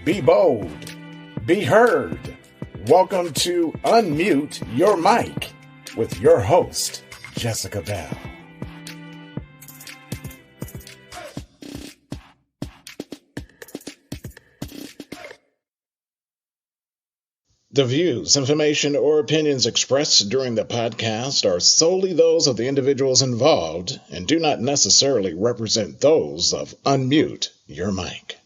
Be bold. Be heard. Welcome to Unmute Your Mic with your host, Jessica Bell. The views, information, or opinions expressed during the podcast are solely those of the individuals involved and do not necessarily represent those of Unmute Your Mic.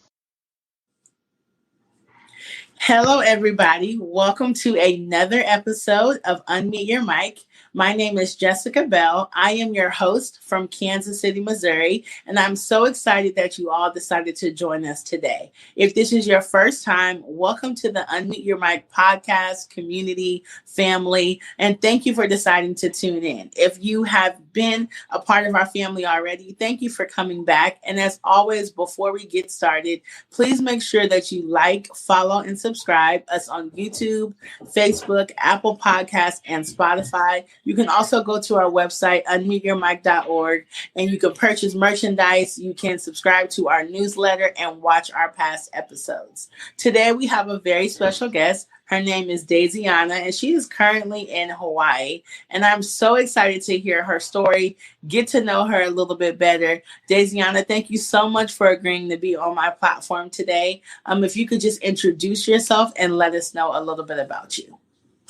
Hello, everybody. Welcome to another episode of Unmute Your Mic. My name is Jessica Bell. I am your host from Kansas City, Missouri, and I'm so excited that you all decided to join us today. If this is your first time, welcome to the Unmute Your Mic podcast, community, family, and thank you for deciding to tune in. If you have been a part of our family already, thank you for coming back. And as always, before we get started, please make sure that you like, follow, and subscribe us on YouTube, Facebook, Apple Podcasts, and Spotify. You can also go to our website, unmuteyourmic.org, and you can purchase merchandise. You can subscribe to our newsletter and watch our past episodes. Today, we have a very special guest. Her name is Daisyiona, and she is currently in Hawaii. And I'm so excited to hear her story, get to know her a little bit better. Daisyiona, thank you so much for agreeing to be on my platform today. If you could just introduce yourself and let us know a little bit about you.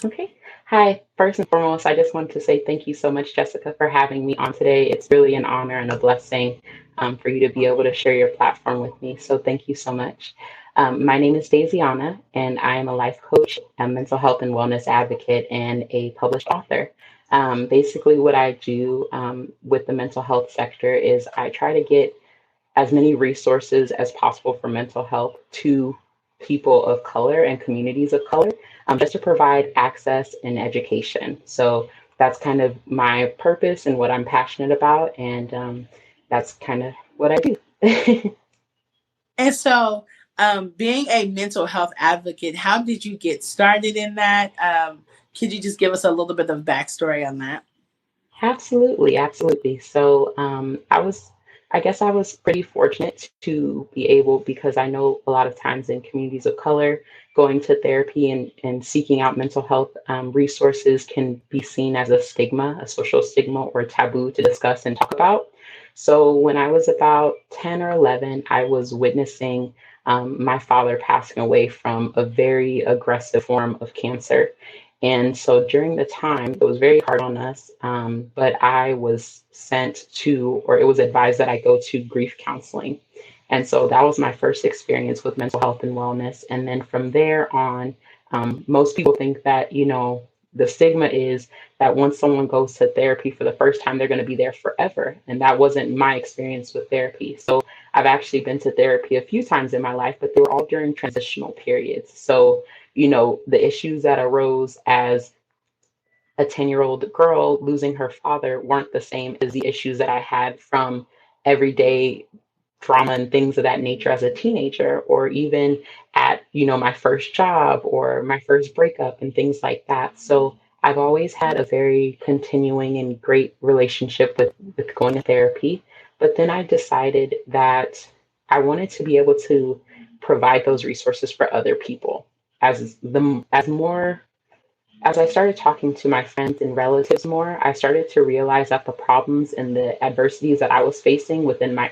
Okay. Hi. First and foremost, I just want to say thank you so much, Jessica, for having me on today. It's really an honor and a blessing for you to be able to share your platform with me. So thank you so much. My name is Daisyiona, and I am a life coach, a mental health and wellness advocate, and a published author. Basically, what I do with the mental health sector is I try to get as many resources as possible for mental health to people of color and communities of color, just to provide access and education. So that's kind of my purpose and what I'm passionate about, and that's kind of what I do. And so, being a mental health advocate, how did you get started in that? Could you just give us a little bit of backstory on that? Absolutely. So I guess I was pretty fortunate to be able, because I know a lot of times in communities of color, going to therapy and seeking out mental health resources can be seen as a stigma, a social stigma or taboo to discuss and talk about. So when I was about 10 or 11, I was witnessing my father passing away from a very aggressive form of cancer. And so during the time, it was very hard on us, but I was sent to, or it was advised that I go to grief counseling. And so that was my first experience with mental health and wellness. And then from there on, most people think that, the stigma is that once someone goes to therapy for the first time, they're going to be there forever. And that wasn't my experience with therapy. So I've actually been to therapy a few times in my life, but they were all during transitional periods. So the issues that arose as a 10-year-old girl losing her father weren't the same as the issues that I had from everyday trauma and things of that nature as a teenager, or even at, my first job or my first breakup and things like that. So I've always had a very continuing and great relationship with going to therapy. But then I decided that I wanted to be able to provide those resources for other people. As I started talking to my friends and relatives more, I started to realize that the problems and the adversities that I was facing with my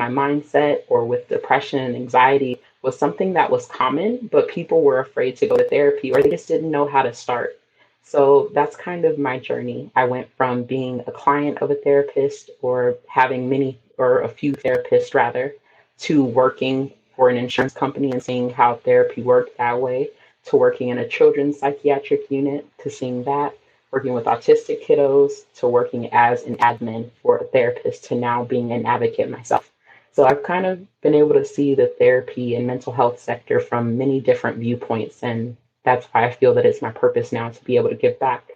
mindset or with depression and anxiety was something that was common, but people were afraid to go to therapy or they just didn't know how to start. So that's kind of my journey. I went from being a client of a therapist or having a few therapists rather, to working for an insurance company and seeing how therapy worked that way, to working in a children's psychiatric unit, to seeing that, working with autistic kiddos, to working as an admin for a therapist, to now being an advocate myself. So I've kind of been able to see the therapy and mental health sector from many different viewpoints. And that's why I feel that it's my purpose now to be able to give back.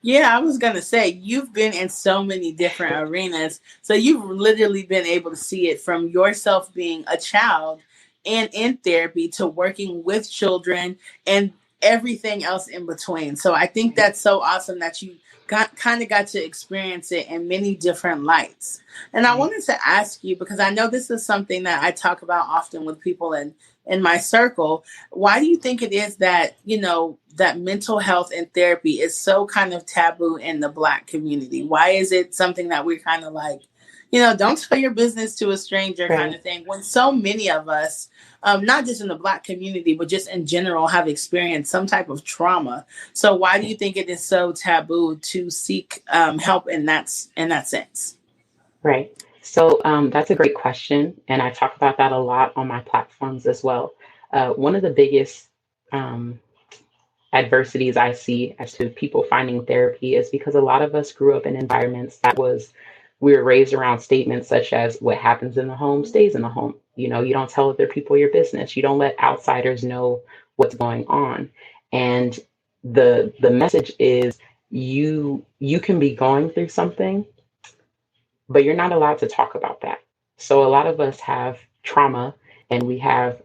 Yeah, I was going to say, you've been in so many different arenas. So you've literally been able to see it from yourself being a child and in therapy to working with children and everything else in between. So I think that's so awesome that you kind of got to experience it in many different lights. And I wanted to ask you, because I know this is something that I talk about often with people in my circle. Why do you think it is that, that mental health and therapy is so kind of taboo in the Black community? Why is it something that we're kind of like, don't tell your business to a stranger kind of thing, when so many of us, not just in the Black community, but just in general, have experienced some type of trauma? So why do you think it is so taboo to seek help in that sense? Right. So that's a great question. And I talk about that a lot on my platforms as well. One of the biggest adversities I see as to people finding therapy is because a lot of us grew up in environments we were raised around statements such as what happens in the home stays in the home. You don't tell other people your business. You don't let outsiders know what's going on. And the message is you can be going through something, but you're not allowed to talk about that. So a lot of us have trauma, and we have,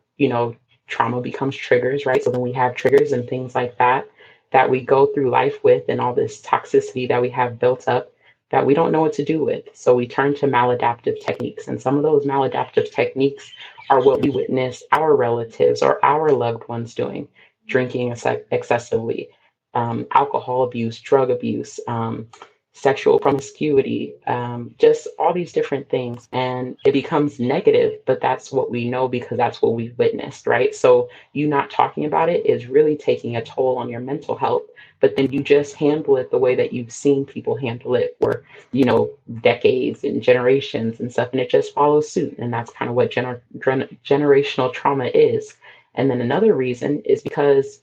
trauma becomes triggers, right? So then we have triggers and things like that we go through life with, and all this toxicity that we have built up that we don't know what to do with. So we turn to maladaptive techniques. And some of those maladaptive techniques are what we witness our relatives or our loved ones doing: drinking excessively, alcohol abuse, drug abuse, sexual promiscuity, just all these different things. And it becomes negative, but that's what we know because that's what we've witnessed, right? So you not talking about it is really taking a toll on your mental health, but then you just handle it the way that you've seen people handle it for, decades and generations and stuff, and it just follows suit. And that's kind of what generational trauma is. And then another reason is because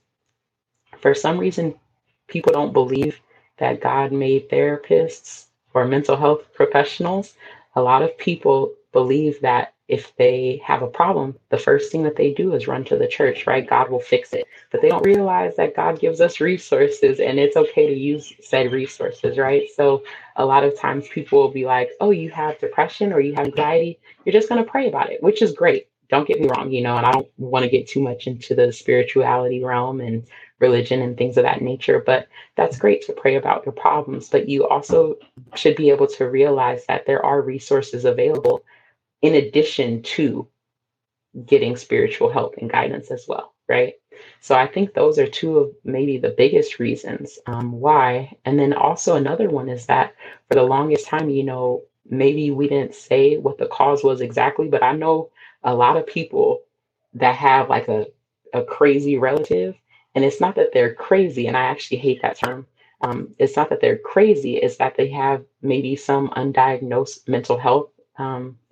for some reason, people don't believe that God made therapists or mental health professionals. A lot of people believe that if they have a problem, the first thing that they do is run to the church, right? God will fix it. But they don't realize that God gives us resources, and it's okay to use said resources, right? So a lot of times people will be like, oh, you have depression or you have anxiety. You're just going to pray about it, which is great. Don't get me wrong, and I don't want to get too much into the spirituality realm and religion and things of that nature, but that's great to pray about your problems. But you also should be able to realize that there are resources available in addition to getting spiritual help and guidance as well, right? So I think those are two of maybe the biggest reasons why. And then also another one is that for the longest time, maybe we didn't say what the cause was exactly, but I know a lot of people that have like a crazy relative. And it's not that they're crazy, and I actually hate that term. It's not that they're crazy, it's that they have maybe some undiagnosed mental health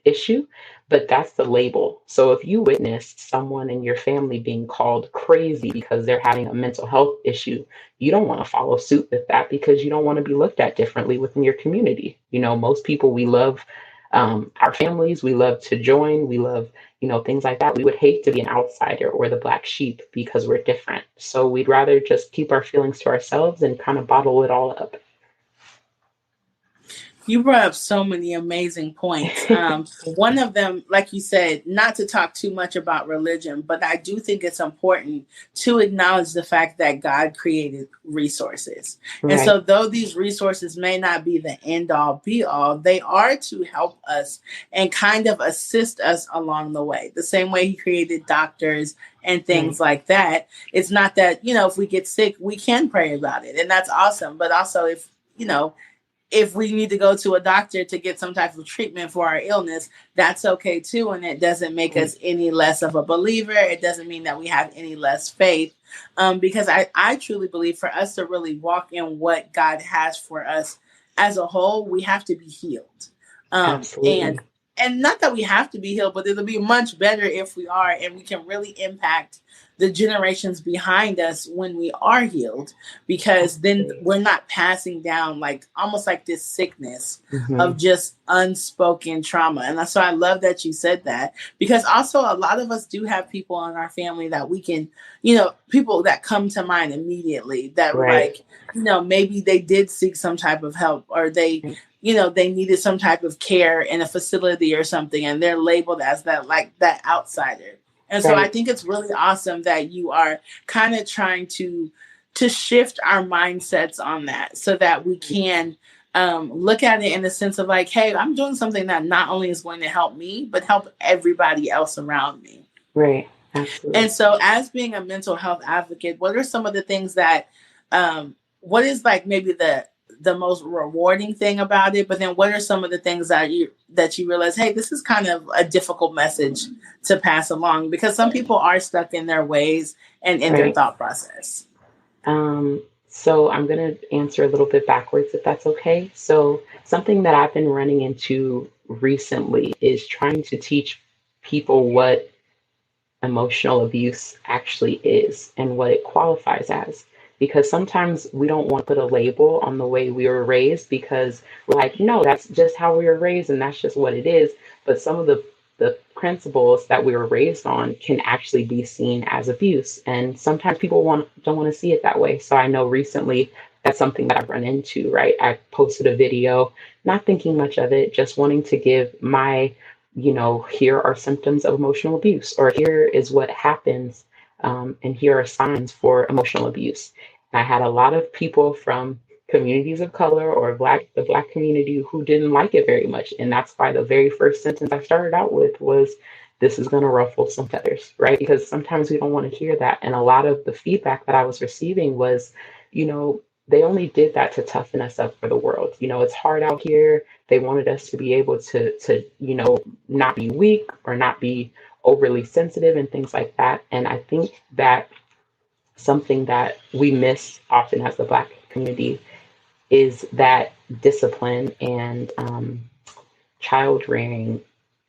issue, but that's the label. So if you witness someone in your family being called crazy because they're having a mental health issue, you don't want to follow suit with that because you don't want to be looked at differently within your community. Most people, we love our families, we love to join, we love, things like that. We would hate to be an outsider or the black sheep because we're different. So we'd rather just keep our feelings to ourselves and kind of bottle it all up. You brought up so many amazing points. One of them, like you said, not to talk too much about religion, but I do think it's important to acknowledge the fact that God created resources. Right. And so though these resources may not be the end all be all, they are to help us and kind of assist us along the way. The same way he created doctors and things like that. It's not that, if we get sick, we can pray about it. And that's awesome. But also if we need to go to a doctor to get some type of treatment for our illness, that's okay too. And it doesn't make us any less of a believer. It doesn't mean that we have any less faith. Because I truly believe for us to really walk in what God has for us as a whole, we have to be healed. And not that we have to be healed, but it'll be much better if we are, and we can really impact the generations behind us when we are healed, because then we're not passing down almost like this sickness of just unspoken trauma. And that's why I love that you said that, because also a lot of us do have people in our family that we can, people that come to mind immediately that maybe they did seek some type of help, or they needed some type of care in a facility or something, and they're labeled as that outsider. And so I Right. think it's really awesome that you are kind of trying to shift our mindsets on that so that we can look at it in the sense of like, hey, I'm doing something that not only is going to help me, but help everybody else around me. Right. Absolutely. And so, as being a mental health advocate, what are some of the things that, what is like maybe the most rewarding thing about it? But then, what are some of the things that you realize, hey, this is kind of a difficult message to pass along because some people are stuck in their ways and in their Right. thought process. So I'm going to answer a little bit backwards if that's okay. So something that I've been running into recently is trying to teach people what emotional abuse actually is and what it qualifies as. Because sometimes we don't want to put a label on the way we were raised because we're like, no, that's just how we were raised and that's just what it is. But some of the principles that we were raised on can actually be seen as abuse. And sometimes people don't want to see it that way. So I know recently that's something that I've run into, right? I posted a video, not thinking much of it, just wanting to give my here are symptoms of emotional abuse, or here is what happens, and here are signs for emotional abuse. And I had a lot of people from communities of color or the black community who didn't like it very much. And that's why the very first sentence I started out with was, this is going to ruffle some feathers, right? Because sometimes we don't want to hear that. And a lot of the feedback that I was receiving was, you know, they only did that to toughen us up for the world. It's hard out here. They wanted us to be able to not be weak or not be overly sensitive and things like that. And I think that something that we miss often as the Black community is that discipline and child rearing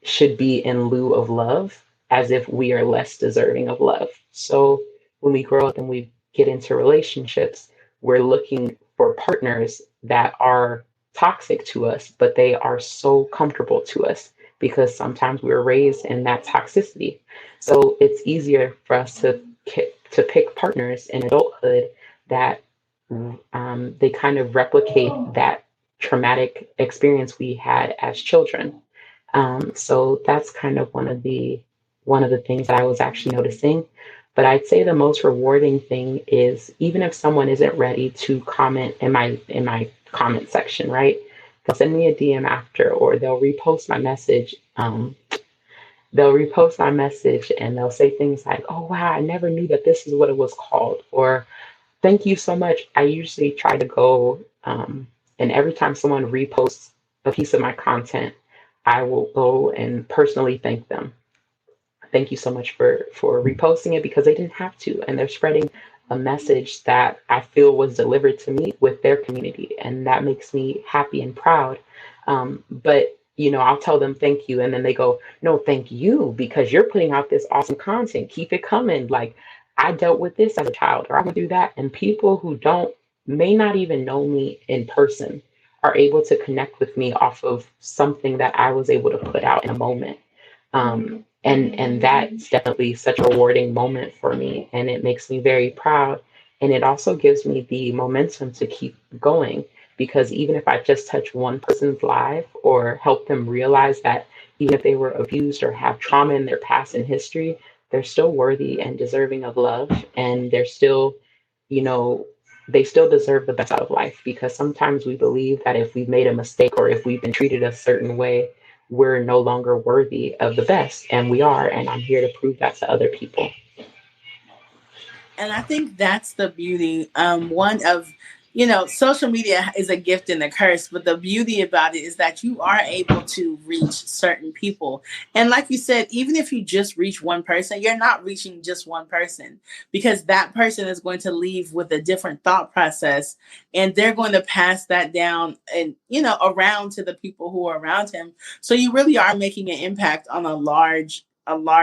should be in lieu of love, as if we are less deserving of love. So when we grow up and we get into relationships, we're looking for partners that are toxic to us, but they are so comfortable to us because sometimes we were raised in that toxicity. So it's easier for us to pick partners in adulthood that they kind of replicate that traumatic experience we had as children. So that's kind of one of the things that I was actually noticing. But I'd say the most rewarding thing is even if someone isn't ready to comment in my comment section, right? They'll send me a DM after, or they'll repost my message. They'll repost my message and they'll say things like, "Oh wow, I never knew that this is what it was called," or "Thank you so much." I usually try to go, and every time someone reposts a piece of my content, I will go and personally thank them. Thank you so much for reposting it because they didn't have to, and they're spreading a message that I feel was delivered to me with their community, and that makes me happy and proud. But I'll tell them thank you, and then they go, "No, thank you because you're putting out this awesome content. Keep it coming." Like, I dealt with this as a child, or I went through that, and people who don't may not even know me in person are able to connect with me off of something that I was able to put out in a moment. And that's definitely such a rewarding moment for me, and it makes me very proud. And it also gives me the momentum to keep going because even if I just touch one person's life or help them realize that even if they were abused or have trauma in their past and history, they're still worthy and deserving of love, and you know, they still deserve the best out of life, because sometimes we believe that if we've made a mistake or if we've been treated a certain way, we're no longer worthy of the best, and we are. And I'm here to prove that to other people. And I think that's the beauty. One of, social media is a gift and a curse, but the beauty about it is that you are able to reach certain people. And like you said, even if you just reach one person, you're not reaching just one person, because that person is going to leave with a different thought process, and they're going to pass that down and, around to the people who are around him. So you really are making an impact on a large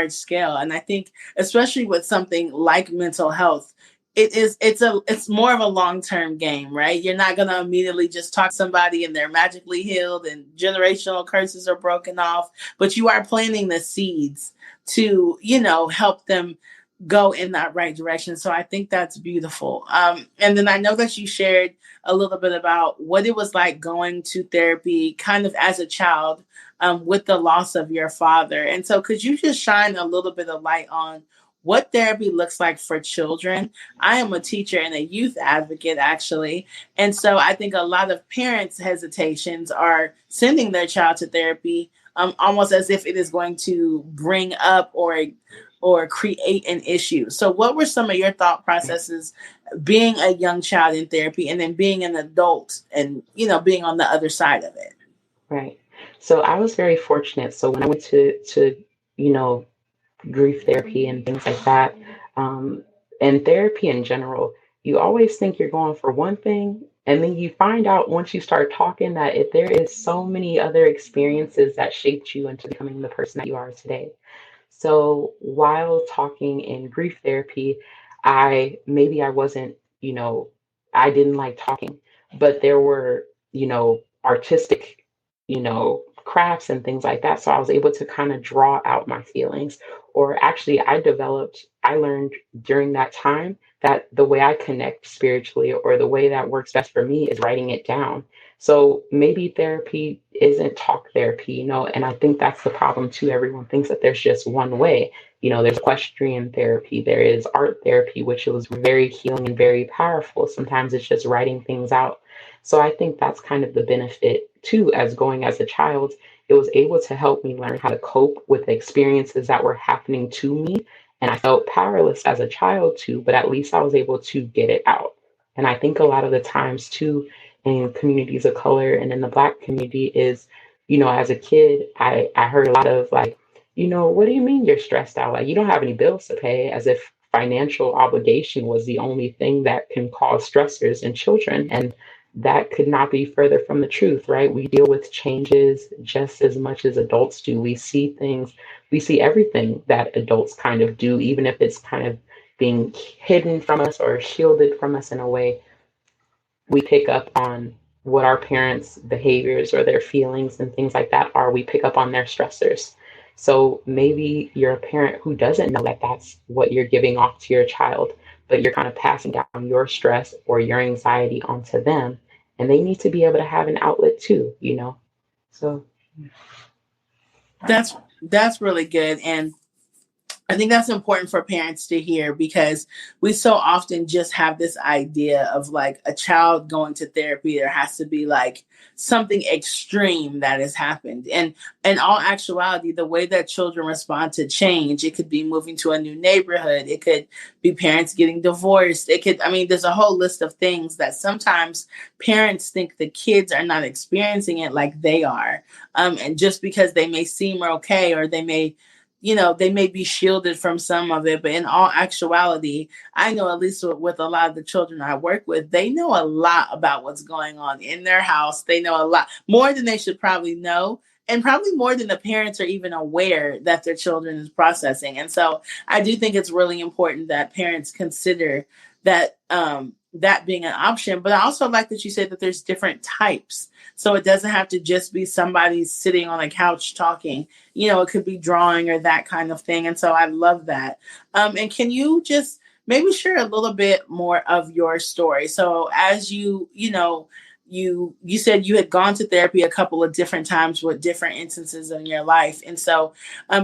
scale. And I think especially with something like mental health, it's more of a long-term game, right? You're not going to immediately just talk to somebody and they're magically healed and generational curses are broken off, but you are planting the seeds to, help them go in that right direction. So I think that's beautiful. And then I know that you shared a little bit about what it was like going to therapy kind of as a child, with the loss of your father. And so could you just shine a little bit of light on what therapy looks like for children? I am a teacher and a youth advocate, actually. And so I think a lot of parents' hesitations are sending their child to therapy, almost as if it is going to bring up or create an issue. So what were some of your thought processes being a young child in therapy and then being an adult and, being on the other side of it? Right. So I was very fortunate. So when I went to you know grief therapy and things like that, um, and therapy in general, you always think you're going for one thing, and then you find out once you start talking that if there is so many other experiences that shaped you into becoming the person that you are today. So while talking in grief therapy, I wasn't, I didn't like talking, but there were, artistic, crafts and things like that. So I was able to kind of draw out my feelings. Or actually, I learned during that time that the way I connect spiritually or the way that works best for me is writing it down. So maybe therapy isn't talk therapy, and I think that's the problem too. Everyone thinks that there's just one way. There's equestrian therapy, there is art therapy, which was very healing and very powerful. Sometimes it's just writing things out. So I think that's kind of the benefit too, as going as a child. It was able to help me learn how to cope with the experiences that were happening to me. And I felt powerless as a child too, but at least I was able to get it out. And I think a lot of the times too, in communities of color and in the Black community is, as a kid, I heard a lot of like, what do you mean you're stressed out? Like, you don't have any bills to pay, as if financial obligation was the only thing that can cause stressors in children. And that could not be further from the truth, right? We deal with changes just as much as adults do. We see things, we see everything that adults kind of do, even if it's kind of being hidden from us or shielded from us in a way. We pick up on what our parents' behaviors or their feelings and things like that are. We pick up on their stressors. So maybe you're a parent who doesn't know that that's what you're giving off to your child, but you're kind of passing down your stress or your anxiety onto them. And they need to be able to have an outlet too. So That's really good. And I think that's important for parents to hear because we so often just have this idea of like a child going to therapy. There has to be like something extreme that has happened. And in all actuality, the way that children respond to change, it could be moving to a new neighborhood. It could be parents getting divorced. There's a whole list of things that sometimes parents think the kids are not experiencing it like they are. And just because they may seem okay or they may be shielded from some of it, but in all actuality, I know at least with a lot of the children I work with, they know a lot about what's going on in their house. They know a lot more than they should probably know, and probably more than the parents are even aware that their children is processing. And so I do think it's really important that parents consider that that being an option. But I also like that you said that there's different types. So it doesn't have to just be somebody sitting on a couch talking. It could be drawing or that kind of thing. And so I love that. And can you just maybe share a little bit more of your story? So as you said you had gone to therapy a couple of different times with different instances in your life. And so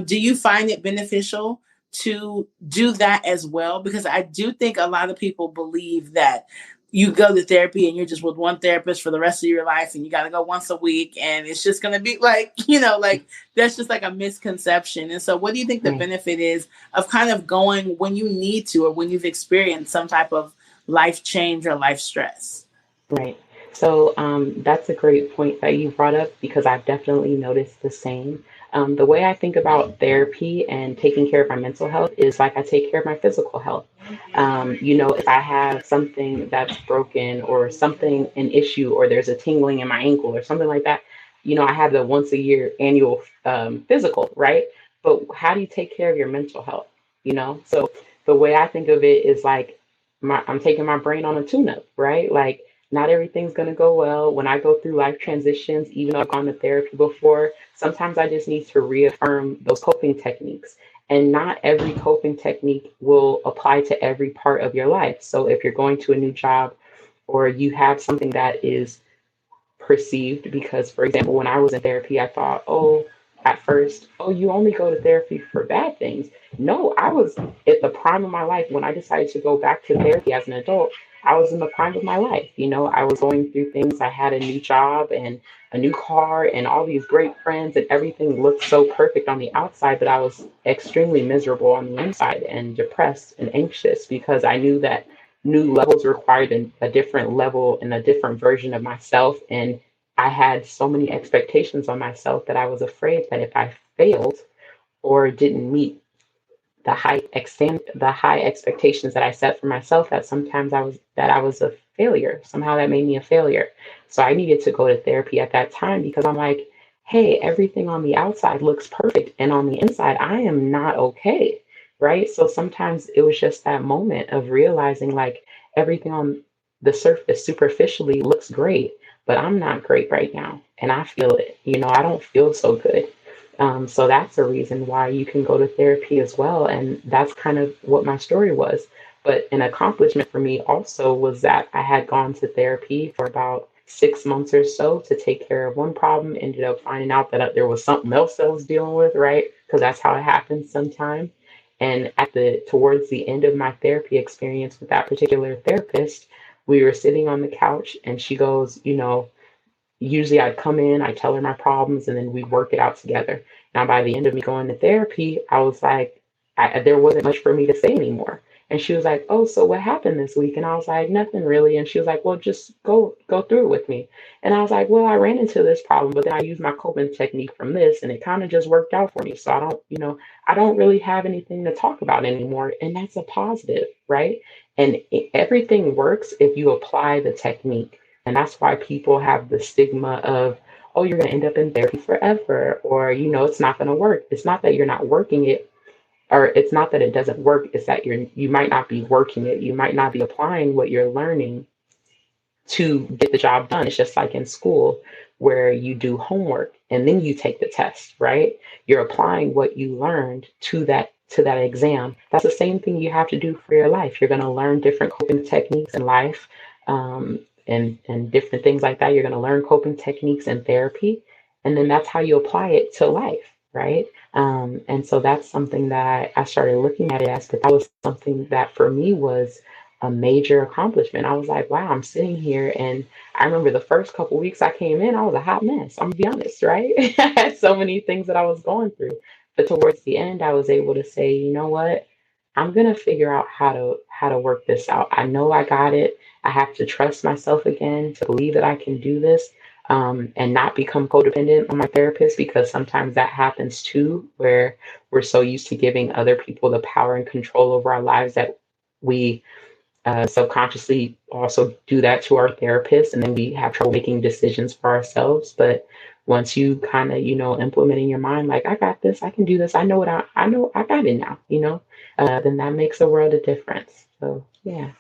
do you find it beneficial to do that as well? Because I do think a lot of people believe that you go to therapy and you're just with one therapist for the rest of your life and you got to go once a week and it's just going to be like, like that's just like a misconception. And so what do you think the benefit is of kind of going when you need to or when you've experienced some type of life change or life stress? right. So that's a great point that you brought up because I've definitely noticed the same. The way I think about therapy and taking care of my mental health is like I take care of my physical health. If I have something that's broken or something, an issue, or there's a tingling in my ankle or something like that, I have the once a year annual physical, right? But how do you take care of your mental health? So the way I think of it is like I'm taking my brain on a tune-up, right? Like not everything's going to go well when I go through life transitions, even though I've gone to therapy before. Sometimes I just need to reaffirm those coping techniques. And not every coping technique will apply to every part of your life. So if you're going to a new job or you have something that is perceived, because for example, when I was in therapy, I thought, oh, at first, oh, you only go to therapy for bad things. No, I was at the prime of my life when I decided to go back to therapy as an adult. I was in the prime of my life. I was going through things. I had a new job and a new car and all these great friends, and everything looked so perfect on the outside, but I was extremely miserable on the inside and depressed and anxious because I knew that new levels required a different level and a different version of myself. And I had so many expectations on myself that I was afraid that if I failed or didn't meet the high expectations that I set for myself, that sometimes I was a failure. Somehow that made me a failure. So I needed to go to therapy at that time because I'm like, hey, everything on the outside looks perfect, and on the inside, I am not okay. Right. So sometimes it was just that moment of realizing like everything on the surface superficially looks great, but I'm not great right now. And I feel it. I don't feel so good. So that's a reason why you can go to therapy as well. And that's kind of what my story was. But an accomplishment for me also was that I had gone to therapy for about 6 months or so to take care of one problem, ended up finding out that there was something else I was dealing with, right? Because that's how it happens sometimes. And towards the end of my therapy experience with that particular therapist, we were sitting on the couch and she goes, usually I'd come in, I tell her my problems, and then we work it out together. Now, by the end of me going to therapy, I was like, there wasn't much for me to say anymore. And she was like, "Oh, so what happened this week?" And I was like, "Nothing really." And she was like, "Well, just go through it with me." And I was like, "Well, I ran into this problem, but then I used my coping technique from this, and it kind of just worked out for me. So I don't really have anything to talk about anymore." And that's a positive, right? And everything works if you apply the technique. And that's why people have the stigma of, oh, you're going to end up in therapy forever, or, it's not going to work. It's not that you're not working it, or it's not that it doesn't work. It's that you might not be working it. You might not be applying what you're learning to get the job done. It's just like in school where you do homework and then you take the test, right? You're applying what you learned to that exam. That's the same thing you have to do for your life. You're going to learn different coping techniques in life, and different things like that. You're going to learn coping techniques in therapy, and then that's how you apply it to life, right? And so that's something that I started looking at it as, but that was something that for me was a major accomplishment. I was like, wow, I'm sitting here. And I remember the first couple weeks I came in, I was a hot mess. I'm gonna be honest, right? I had so many things that I was going through. But towards the end, I was able to say, you know what? I'm gonna figure out how to work this out. I know I got it. I have to trust myself again to believe that I can do this, and not become codependent on my therapist, because sometimes that happens too, where we're so used to giving other people the power and control over our lives that we subconsciously also do that to our therapist, and then we have trouble making decisions for ourselves. But once you kind of implement in your mind, like, I got this, I can do this, I know I know I got it now, then that makes a world of difference. So yeah.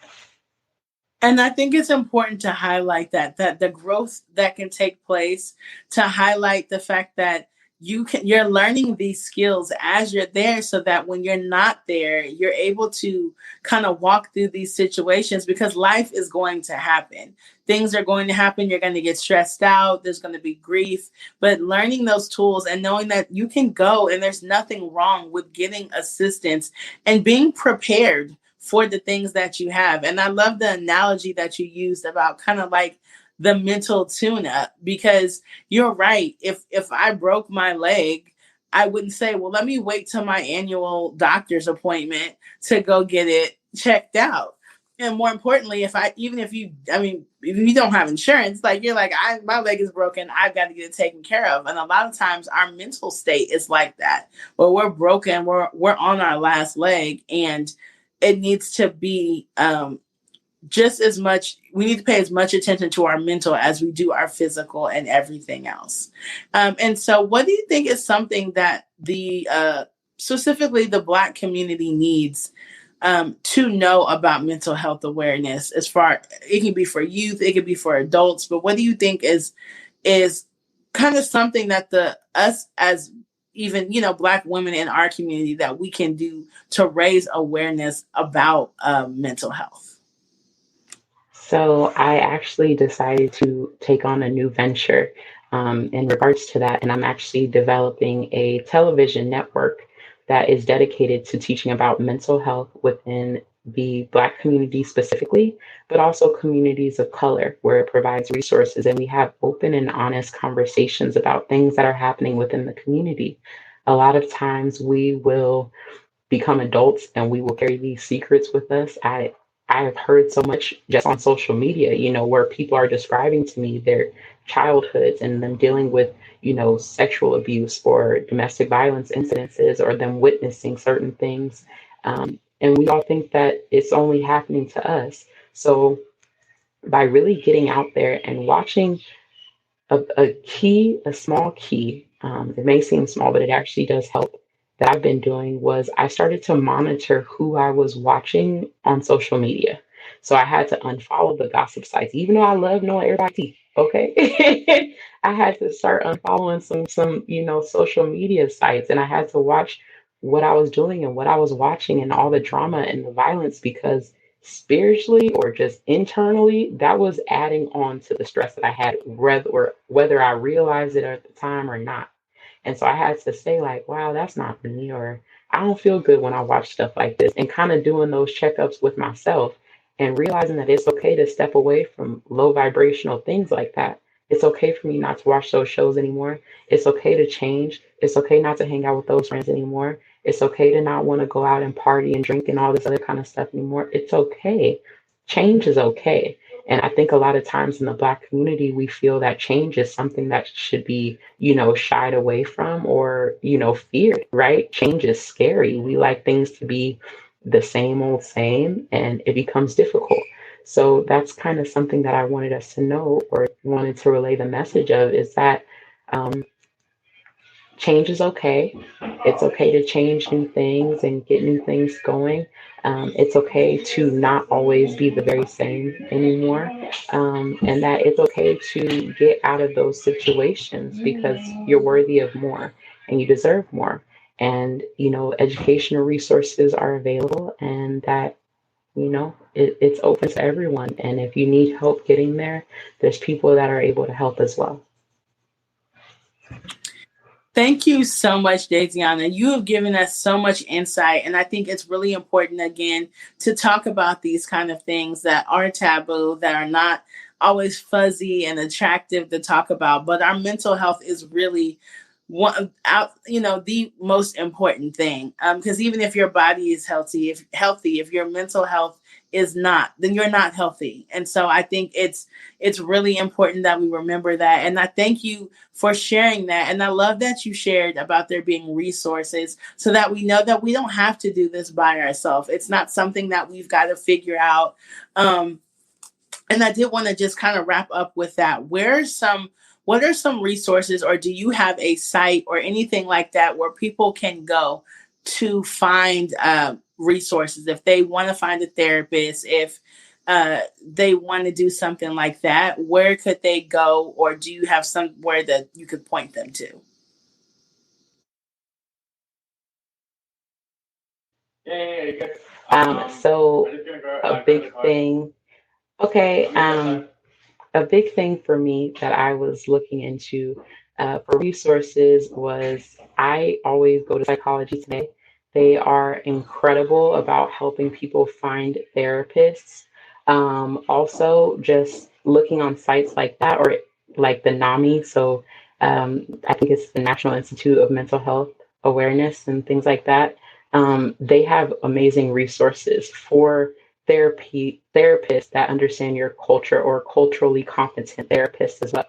And I think it's important to highlight that the growth that can take place, to highlight the fact that you're learning these skills as you're there, so that when you're not there, you're able to kind of walk through these situations, because life is going to happen. Things are going to happen. You're going to get stressed out. There's going to be grief, but learning those tools and knowing that you can go, and there's nothing wrong with getting assistance and being prepared for the things that you have. And I love the analogy that you used about kind of like the mental tune up, because you're right. If I broke my leg, I wouldn't say, well, let me wait till my annual doctor's appointment to go get it checked out. And more importantly, if you don't have insurance, like you're like, my leg is broken, I've got to get it taken care of. And a lot of times our mental state is like that, where we're broken, we're on our last leg, and it needs to be just as much, we need to pay as much attention to our mental as we do our physical and everything else. And so what do you think is something that specifically the Black community needs to know about mental health awareness? It can be for youth, it can be for adults, but what do you think is kind of something that us as even, Black women in our community that we can do to raise awareness about mental health? So I actually decided to take on a new venture in regards to that, and I'm actually developing a television network that is dedicated to teaching about mental health within the Black community specifically, but also communities of color, where it provides resources and we have open and honest conversations about things that are happening within the community. A lot of times we will become adults and we will carry these secrets with us. I have heard so much just on social media, where people are describing to me their childhoods and them dealing with, sexual abuse or domestic violence incidences or them witnessing certain things. And we all think that it's only happening to us. So by really getting out there and watching a small key, it may seem small, but it actually does help, that I've been doing was I started to monitor who I was watching on social media. So I had to unfollow the gossip sites, even though I love knowing everybody's tea. Okay. I had to start unfollowing some, social media sites, and I had to watch what I was doing and what I was watching and all the drama and the violence, because spiritually or just internally, that was adding on to the stress that I had, whether I realized it at the time or not. And so I had to say, like, wow, that's not me, or I don't feel good when I watch stuff like this, and kind of doing those checkups with myself and realizing that it's okay to step away from low vibrational things like that. It's okay for me not to watch those shows anymore. It's okay to change. It's okay not to hang out with those friends anymore. It's okay to not want to go out and party and drink and all this other kind of stuff anymore. It's okay. Change is okay. And I think a lot of times in the Black community, we feel that change is something that should be, shied away from or, feared, right? Change is scary. We like things to be the same old same, and it becomes difficult. So that's kind of something that I wanted us to know, or wanted to relay the message of, is that um, change is okay. It's okay to change new things and get new things going. It's okay to not always be the very same anymore. And that it's okay to get out of those situations because you're worthy of more and you deserve more. And, educational resources are available, and that, it's open to everyone. And if you need help getting there, there's people that are able to help as well. Thank you so much, Daisyiona. You have given us so much insight, and I think it's really important, again, to talk about these kind of things that are taboo, that are not always fuzzy and attractive to talk about. But our mental health is really the most important thing. Because even if your body is healthy, if your mental health is not, then you're not healthy. And so I think it's really important that we remember that. And I thank you for sharing that. And I love that you shared about there being resources so that we know that we don't have to do this by ourselves. It's not something that we've got to figure out. And I did want to just kind of wrap up with that. What are some resources, or do you have a site or anything like that where people can go to find resources if they want to find a therapist, if they want to do something like that? Where could they go, or do you have somewhere that you could point them to? So a big thing. Okay. A big thing for me that I was looking into for resources was, I always go to Psychology Today. They are incredible about helping people find therapists. Also, just looking on sites like that, or like the NAMI. So I think it's the National Institute of Mental Health Awareness and things like that. They have amazing resources for therapists that understand your culture, or culturally competent therapists as well.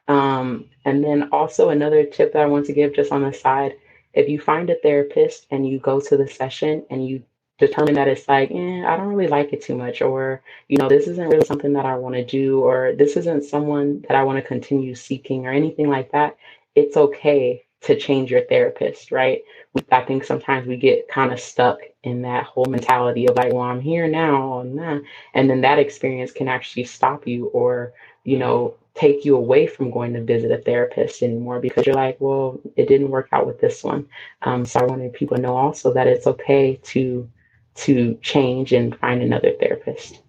And then also another tip that I want to give just on the side, if you find a therapist and you go to the session and you determine that it's like, I don't really like it too much, or, this isn't really something that I want to do, or this isn't someone that I want to continue seeking or anything like that, it's okay to change your therapist, right? I think sometimes we get kind of stuck in that whole mentality of like, well, I'm here now, and then that experience can actually stop you, or, take you away from going to visit a therapist anymore because you're like, well, it didn't work out with this one. So I wanted people to know also that it's okay to change and find another therapist.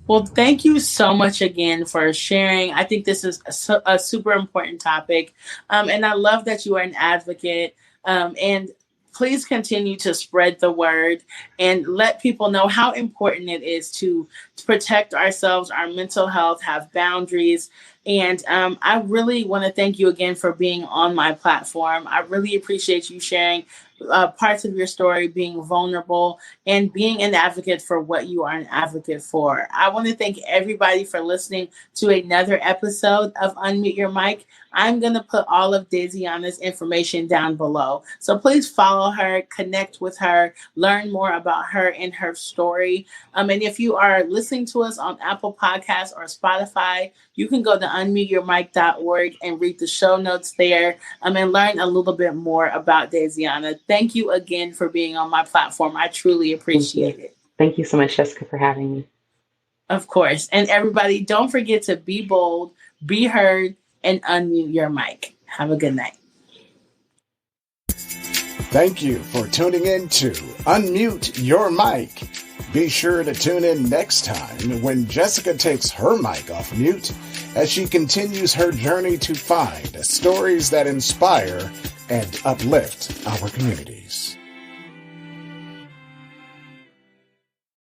Well, thank you so much again for sharing. I think this is a super important topic. And I love that you are an advocate. And please continue to spread the word and let people know how important it is to protect ourselves, our mental health, have boundaries. And I really want to thank you again for being on my platform. I really appreciate you sharing parts of your story, being vulnerable, and being an advocate for what you are an advocate for. I want to thank everybody for listening to another episode of Unmute Your Mic. I'm going to put all of Daisyona's information down below. So please follow her, connect with her, learn more about her and her story. And if you are listening to us on Apple Podcasts or Spotify, you can go to unmuteyourmic.org and read the show notes there and learn a little bit more about Daisyiona. Thank you again for being on my platform. I truly appreciate it. Thank you so much, Jessica, for having me. Of course. And everybody, don't forget to be bold, be heard, and unmute your mic. Have a good night. Thank you for tuning in to Unmute Your Mic. Be sure to tune in next time when Jessica takes her mic off mute as she continues her journey to find stories that inspire and uplift our communities.